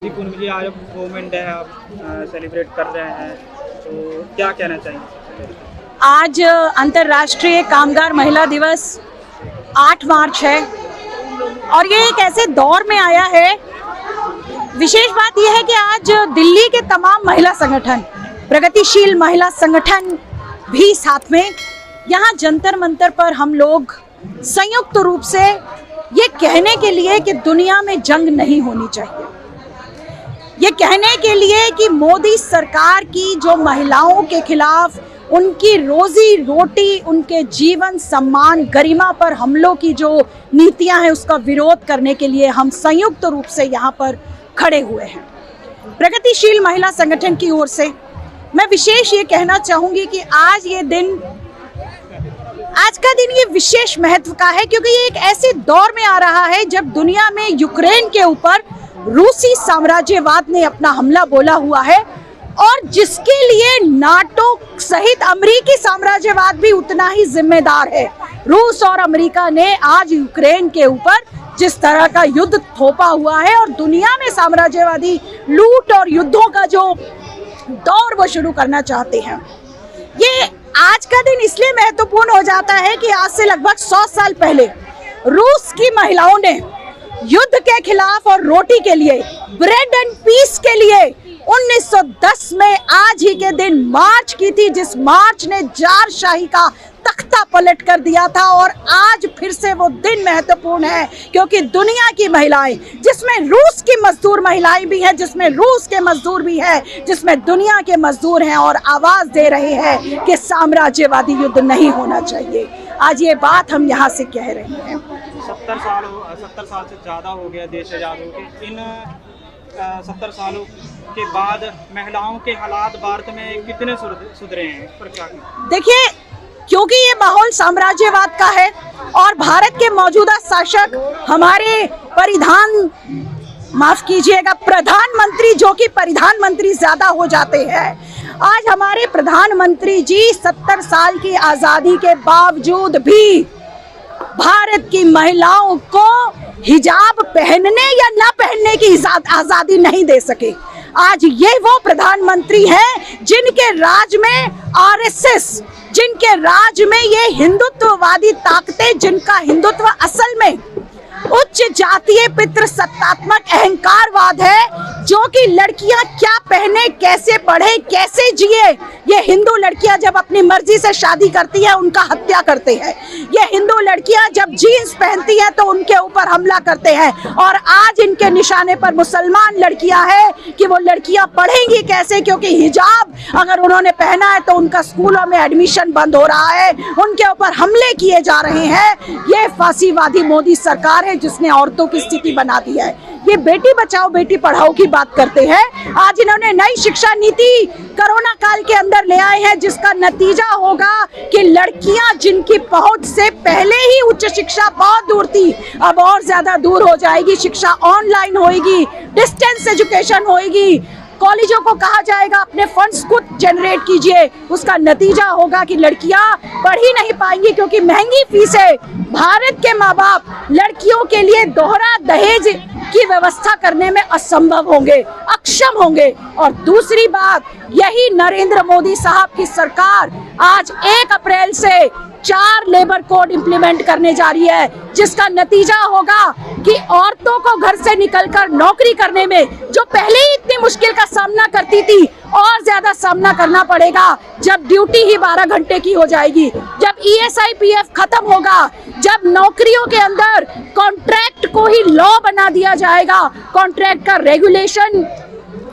राखी पूर्णिमा जी आज women day आप celebrate कर रहे हैं, तो क्या कहना चाहिए? आज अंतर्राष्ट्रीय कामगार महिला दिवस 8 मार्च है और ये एक ऐसे दौर में आया है। विशेष बात यह है कि आज दिल्ली के तमाम महिला संगठन, प्रगतिशील महिला संगठन भी साथ में यहाँ जंतर मंतर पर हम लोग संयुक्त रूप से ये कहने के लिए कि दुनिया में जंग नहीं होनी चाहिए, ये कहने के लिए कि मोदी सरकार की जो महिलाओं के खिलाफ उनकी रोजी रोटी, उनके जीवन, सम्मान, गरिमा पर हमलों की जो नीतियां हैं उसका विरोध करने के लिए हम संयुक्त रूप से यहाँ पर खड़े हुए हैं। प्रगतिशील महिला संगठन की ओर से मैं विशेष ये कहना चाहूंगी कि आज का दिन ये विशेष महत्व का है, क्योंकि ये एक ऐसे दौर में आ रहा है जब दुनिया में यूक्रेन के ऊपर रूसी साम्राज्यवाद ने अपना हमला बोला हुआ है और जिसके लिए नाटो सहित अमेरिकी साम्राज्यवाद भी उतना ही जिम्मेदार है। रूस और अमेरिका ने आज यूक्रेन के ऊपर जिस तरह का युद्ध थोपा हुआ है और दुनिया में साम्राज्यवादी लूट और युद्धों का जो दौर वो शुरू करना चाहते हैं, ये आज का दिन इसलिए महत्वपूर्ण हो जाता है कि आज से लगभग 100 साल पहले रूस की महिलाओं ने युद्ध के खिलाफ और रोटी के लिए, ब्रेड एंड पीस के लिए 1910 में आज ही के दिन मार्च की थी, जिस मार्च ने जारशाही का तख्ता पलट कर दिया था। और आज फिर से वो दिन महत्वपूर्ण है क्योंकि दुनिया की महिलाएं, जिसमें रूस की मजदूर महिलाएं भी हैं, जिसमें रूस के मजदूर भी हैं, जिसमें दुनिया के मजदूर हैं और आवाज दे रहे हैं कि साम्राज्यवादी युद्ध नहीं होना चाहिए। आज ये बात हम यहाँ से कह रहे हैं। 70 साल से ज़्यादा हो गया देश आज़ाद होकर। इन 70 सालों के बाद महिलाओं के हालात भारत में कितने सुधरे हैं, पर क्या? देखिए, क्योंकि ये माहौल साम्राज्यवाद का है और भारत के मौजूदा शासक हमारे प्रधानमंत्री, जो कि प्रधानमंत्री ज्यादा हो जाते हैं। आज हमारे प्रधानमंत्री जी 70 साल की आजादी के बावजूद भी भारत की महिलाओं को हिजाब पहनने या ना पहनने की आजादी नहीं दे सके। आज ये वो प्रधानमंत्री हैं जिनके राज में आरएसएस, जिनके राज में ये हिंदुत्ववादी ताकतें, जिनका हिंदुत्व असल में उच्च जातीय पितृ सत्तात्मक अहंकारवाद है, जो कि लड़कियां क्या पहने, कैसे पढ़े, कैसे जिए, ये हिंदू लड़कियां जब अपनी मर्जी से शादी करती हैं उनका हत्या करते हैं। ये हिंदू लड़कियां जब जीन्स पहनती हैं तो उनके ऊपर हमला करते हैं। और आज इनके निशाने पर मुसलमान लड़कियां हैं कि वो लड़कियां पढ़ेंगी कैसे, क्योंकि हिजाब अगर उन्होंने पहना है तो उनका स्कूलों में एडमिशन बंद हो रहा है, उनके ऊपर हमले किए जा रहे हैं। ये फांसीवादी मोदी सरकार है जिसने औरतों की स्थिति बना दी है। ये बेटी बचाओ बेटी पढ़ाओ की बात करते हैं। आज इन्होंने नई शिक्षा नीति कोरोना काल के अंदर ले आए हैं, जिसका नतीजा होगा कि लड़कियां जिनकी पहुंच से पहले ही उच्च शिक्षा बहुत दूर थी, अब और ज्यादा दूर हो जाएगी। शिक्षा ऑनलाइन होगी, डिस्टेंस एजुकेशन होगी, कॉलेजों को कहा जाएगा अपने फंड्स खुद जनरेट कीजिए। उसका नतीजा होगा कि लड़कियां पढ़ ही नहीं पाएंगी, क्योंकि महंगी फीसें, भारत के माँ बाप लड़कियों के लिए दोहरा दहेज की व्यवस्था करने में असंभव होंगे, अक्षम होंगे। और दूसरी बात, यही नरेंद्र मोदी साहब की सरकार आज 1 अप्रैल से 4 लेबर कोड इंप्लीमेंट करने जा रही है, जिसका नतीजा होगा कि औरतों को घर से निकलकर नौकरी करने में, जो पहले ही इतनी मुश्किल का सामना करती थी, और ज्यादा सामना करना पड़ेगा जब ड्यूटी ही 12 घंटे की हो जाएगी, जब ESI PF खत्म होगा, जब नौकरियों के अंदर कॉन्ट्रैक्ट को ही लॉ बना दिया जाएगा, कॉन्ट्रैक्ट का रेगुलेशन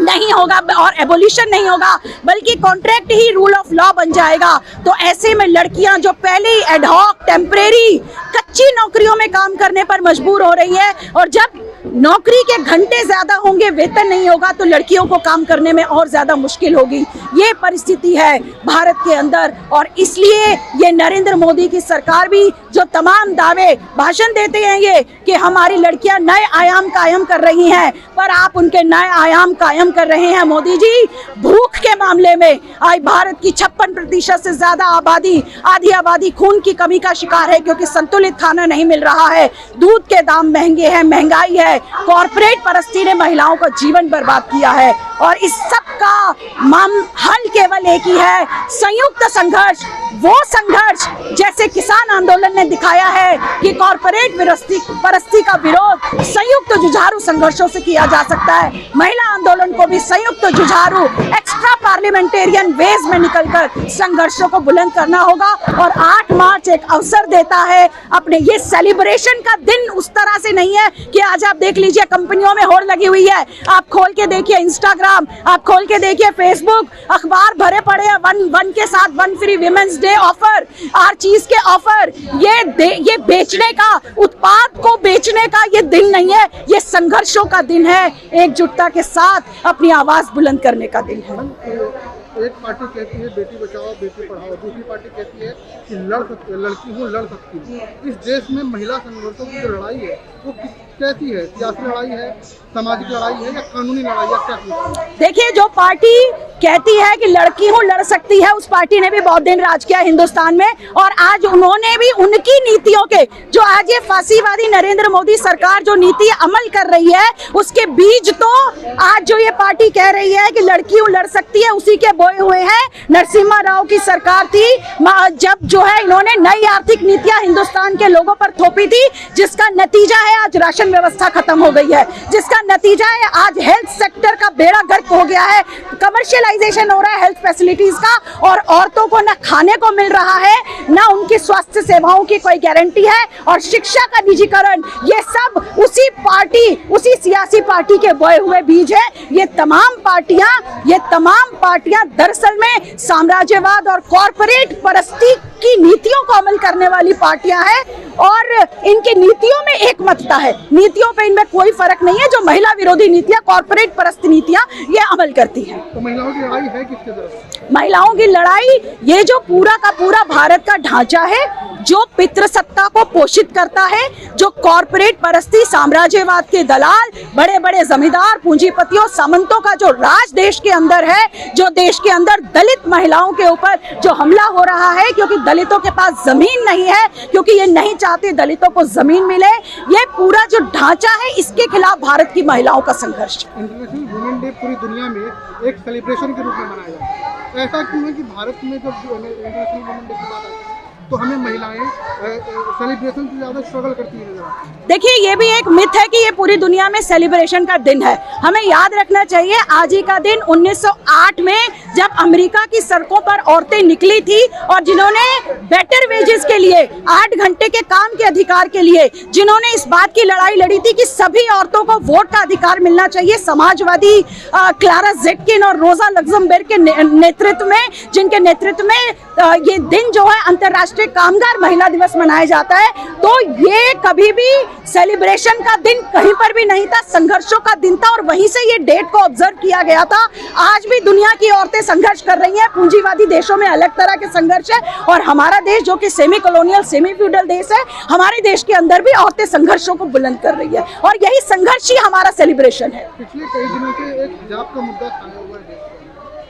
नहीं होगा और एबोलिशन नहीं होगा, बल्कि contract he rule of law बन जाएगा। तो ऐसे में लड़कियां जो पहले ही एडहॉक, टेम्परेरी, कच्ची नौकरियों में काम करने पर मजबूर हो रही है, और जब नौकरी के घंटे ज्यादा होंगे, वेतन नहीं होगा, तो लड़कियों को काम करने में और ज्यादा मुश्किल होगी। ये परिस्थिति है भारत के अंदर, और इसलिए ये नरेंद्र मोदी की सरकार भी जो तमाम दावे भाषण देते हैं, ये कि हमारी लड़कियां नए आयाम कायम कर रही हैं, पर आप उनके नए आयाम कायम कर रहे हैं मोदी जी। भूख के मामले में आज भारत की 56% से ज्यादा आबादी, आधी आबादी खून की कमी का शिकार है, क्योंकि संतुलित खाना नहीं मिल रहा है, दूध के दाम महंगे हैं, महंगाई है, कॉर्पोरेट परस्ती ने महिलाओं का जीवन बर्बाद किया है। और इस सब का हल केवल एक ही है, संयुक्त संघर्ष। वो संघर्ष जैसे किसान आंदोलन ने दिखाया है कि कॉर्पोरेट परस्ती का विरोध संयुक्त जुझारू संघर्षों से किया जा सकता है। महिला आंदोलन को भी संयुक्त जुझारू एक्स्ट्रा पार्लियामेंटेरियन वेज में निकलकर संघर्षों को बुलंद करना होगा। और 8 मार्च एक अवसर देता है अपने, ये सेलिब्रेशन का दिन उस तरह से नहीं है कि आज आप देख लीजिए कंपनियों में होड़ लगी हुई है, आप खोल के देखिए इंस्टाग्राम, आप खोल के देखिए फेसबुक, अखबार भरे पड़े हैं वन के साथ 1 फ्री विमेंस डे ऑफर, हर चीज के ऑफर। ये बेचने का, उत्पाद को बेचने का ये दिन नहीं है, ये संघर्षों का दिन है, एकजुटता के साथ अपनी आवाज बुलंद करने का दिन है। एक पार्टी कहती है बेटी बचाओ बेटी पढ़ाओ, दूसरी पार्टी कहती है कि लड़की हूँ लड़ सकती हूँ। इस देश में महिला संघर्षों की जो लड़ाई है वो कैसी है? सियासी लड़ाई है, सामाजिक लड़ाई है या कानूनी लड़ाई है, क्या? देखिए, जो पार्टी कहती है कि लड़की हूँ लड़ सकती है, उस पार्टी ने भी बहुत दिन राज किया हिंदुस्तान में, और आज उन्होंने भी उनकी नीतियों के, जो आज ये फांसीवादी नरेंद्र मोदी सरकार जो नीति अमल कर रही है, उसके बीज तो आज जो ये पार्टी कह रही है कि लड़की हूँ लड़ सकती है, उसी के बोए हुए हैं। नरसिम्हा राव की सरकार थी जब जो है इन्होंने नई आर्थिक नीतियां हिंदुस्तान के लोगों पर थोपी थी, जिसका नतीजा है आज राशन व्यवस्था खत्म हो गई है, जिसका नतीजा है आज हेल्थ सेक्टर का बेड़ा गर्क हो गया है, कमर्शियलाइजेशन हो रहा है हेल्थ फैसिलिटीज का, और औरतों को न खाने को मिल रहा है, न उनकी स्वास्थ्य सेवाओं की कोई गारंटी है, और शिक्षा का निजीकरण, ये सब उसी पार्टी, उसी सियासी पार्टी के बोए हुए बीज है। ये तमाम पार्टियां दरअसल में साम्राज्यवाद और कॉर्पोरेट परस्ती की नीतियों को अमल करने वाली पार्टियां हैं, और इनकी नीतियों में एकमतता है, नीतियों पे इनमें कोई फर्क नहीं है। जो महिला विरोधी नीतियां, कॉर्पोरेट परस्त नीतियां ये अमल करती हैं। तो महिलाओं की लड़ाई है किसके तरफ? महिलाओं की लड़ाई, ये जो पूरा का पूरा भारत का ढांचा है, जो पितृसत्ता को पोषित करता है, जो कॉर्पोरेट परस्ती, साम्राज्यवाद के दलाल, बड़े बड़े जमींदार, पूंजीपतियों, सामंतों का जो राज देश के अंदर है, जो देश के अंदर दलित महिलाओं के ऊपर जो हमला हो रहा है, क्योंकि दलितों के पास जमीन नहीं है, क्योंकि ये नहीं चाहते दलितों को जमीन मिले, ये पूरा जो ढांचा है, इसके खिलाफ भारत की महिलाओं का संघर्ष। इंटरनेशनल वुमेन डे पूरी दुनिया में एक सेलिब्रेशन के रूप में मनाया जाता है। ऐसा क्यों है कि भारत में जब इंटरनेशनल वुमेन डे की बात आती है तो हमें महिलाएं सेलिब्रेशन से ज्यादा स्ट्रगल करती है? देखिए, ये भी एक मिथ है कि ये पूरी दुनिया में सेलिब्रेशन का दिन है। हमें याद रखना चाहिए, आज ही का दिन 1908 में जब अमेरिका की सड़कों पर औरतें निकली थी, और जिन्होंने बेटर वेजेस के लिए, 8 घंटे के काम के अधिकार के लिए, जिन्होंने इस बात की लड़ाई लड़ी थी कि सभी औरतों को वोट का अधिकार मिलना चाहिए, समाजवादी क्लारा ज़ेटकिन और रोजा लग्जमबर्ग के नेतृत्व में, जिनके नेतृत्व में ये दिन जो है अंतर्राष्ट्रीय कामगार महिला दिवस मनाया जाता है। तो ये कभी भी सेलिब्रेशन का दिन कहीं पर भी नहीं था, संघर्षों का दिन था, और वहीं से ये डेट को ऑब्जर्व किया गया था। आज भी दुनिया की औरतें संघर्ष कर रही हैं, पूंजीवादी देशों में अलग तरह के संघर्ष है, और हमारा देश जो कि सेमी कॉलोनियल, सेमी फ्यूडल देश है, हमारे देश के अंदर भी औरतें संघर्षों को बुलंद कर रही है, और यही संघर्ष ही हमारा सेलिब्रेशन है। पिछले कई दिनों से एक हिजाब का मुद्दा छाया हुआ है,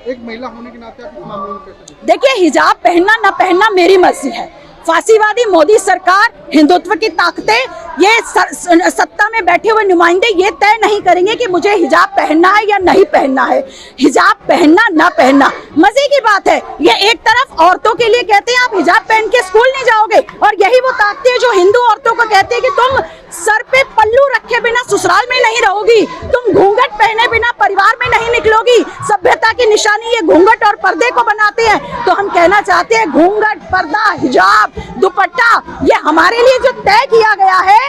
एक महिला होने के नाते आप इस मामले में कैसे? देखिए, हिजाब पहनना ना पहनना मेरी मर्जी है। फांसीवादी मोदी सरकार, हिंदुत्व की ताकतें, ये सत्ता में बैठे हुए नुमाइंदे ये तय नहीं करेंगे कि मुझे हिजाब पहनना है या नहीं पहनना है। हिजाब पहनना ना पहनना मजे की बात है। ये एक तरफ औरतों के लिए कहते हैं आप हिजाब पहन के स्कूल नहीं जाओगे, और यही वो ताकतें जो हिंदू औरतों को कहते हैं कि तुम सर पे पल्लू रखे बिना ससुराल में नहीं रहोगी, तुम घूंघट पहने बिना परिवार में नहीं निकलोगी। सभ्यता की निशानी ये घूंघट और पर्दे को बनाते हैं। तो हम कहना चाहते हैं, घूंघट, पर्दा, हिजाब, दुपट्टा, ये हमारे लिए जो तय किया गया है,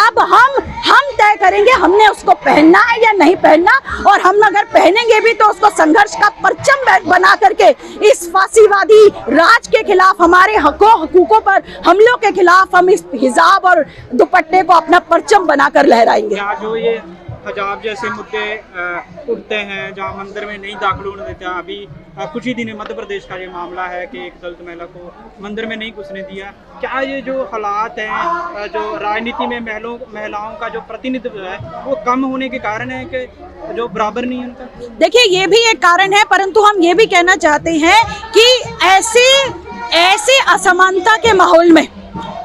अब हम तय करेंगे हमने उसको पहनना है या नहीं पहनना, और हम अगर पहनेंगे भी तो उसको संघर्ष का परचम बना करके इस फांसीवादी राज के खिलाफ, हमारे हकूकों पर हमलों के खिलाफ हम इस हिजाब और दुपट्टे को अपना परचम बनाकर लहराएंगे। जो ये हिजाब जैसे मुद्दे उठते हैं, जहाँ मंदिर में नहीं दाखिल होने देते, अभी कुछ ही दिन मध्य प्रदेश का ये मामला है कि एक दलित महिला को मंदिर में नहीं घुसने दिया। क्या ये जो हालात हैं, जो राजनीति में महिलाओं का जो प्रतिनिधित्व है वो कम होने के कारण है कि जो बराबर नहीं है उनका? देखिए, ये भी एक कारण है, परंतु हम ये भी कहना चाहते हैं कि ऐसे असमानता के माहौल में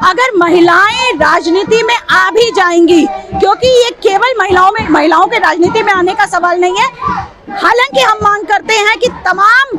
अगर महिलाएं राजनीति में आ भी जाएंगी, क्योंकि ये केवल महिलाओं के राजनीति में आने का सवाल नहीं है। हालांकि हम मांग करते हैं कि तमाम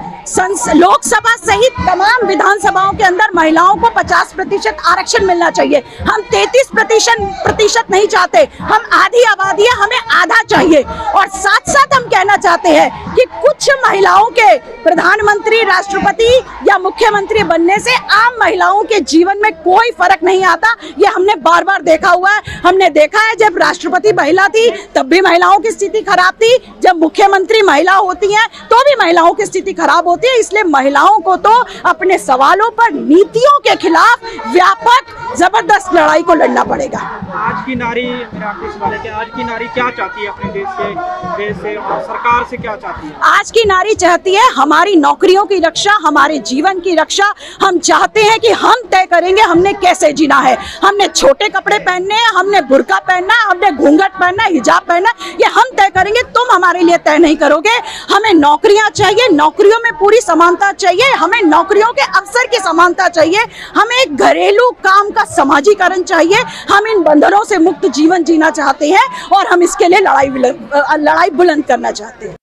लोकसभा सहित तमाम विधानसभाओं के अंदर महिलाओं को 50% आरक्षण मिलना चाहिए। हम 33% नहीं चाहते, हम आधी आबादी है, हमें आधा चाहिए। और साथ साथ हम कहना चाहते हैं कि कुछ महिलाओं के प्रधानमंत्री, राष्ट्रपति या मुख्यमंत्री बनने से आम महिलाओं के जीवन में कोई फर्क नहीं आता। ये हमने बार बार देखा हुआ है। हमने देखा है जब राष्ट्रपति महिला थी तब भी महिलाओं की स्थिति खराब थी, जब मुख्यमंत्री महिला होती हैं तो भी महिलाओं की स्थिति खराब होती है। इसलिए महिलाओं को तो अपने सवालों पर, नीतियों के खिलाफ व्यापक जबरदस्त लड़ाई को लड़ना पड़ेगा। आज की नारी, मेरा आपसे सवाल है कि आज की नारी क्या चाहती है अपने देश से और सरकार से क्या चाहती है? आज की नारी चाहती है हमारी नौकरियों की रक्षा, हमारे जीवन की रक्षा। हम चाहते हैं कि हम तय करेंगे हमने कैसे जीना है। हमने छोटे कपड़े पहनने हैं, हमने बुर्का पहनना है, हमने घूंघट पहनना है, हिजाब पहनना है, ये हम तय करेंगे। तुम हमारे लिए तय नहीं करोगे। हमें नौकरियां चाहिए, नौकरियों में पूरी समानता चाहिए, हमें नौकरियों के अवसर की समानता चाहिए, हमें एक घरेलू काम का समाजीकरण चाहिए। हम इन बंधनों से मुक्त जीवन जीना चाहते हैं और हम इसके लिए लड़ाई बुलंद करना चाहते हैं।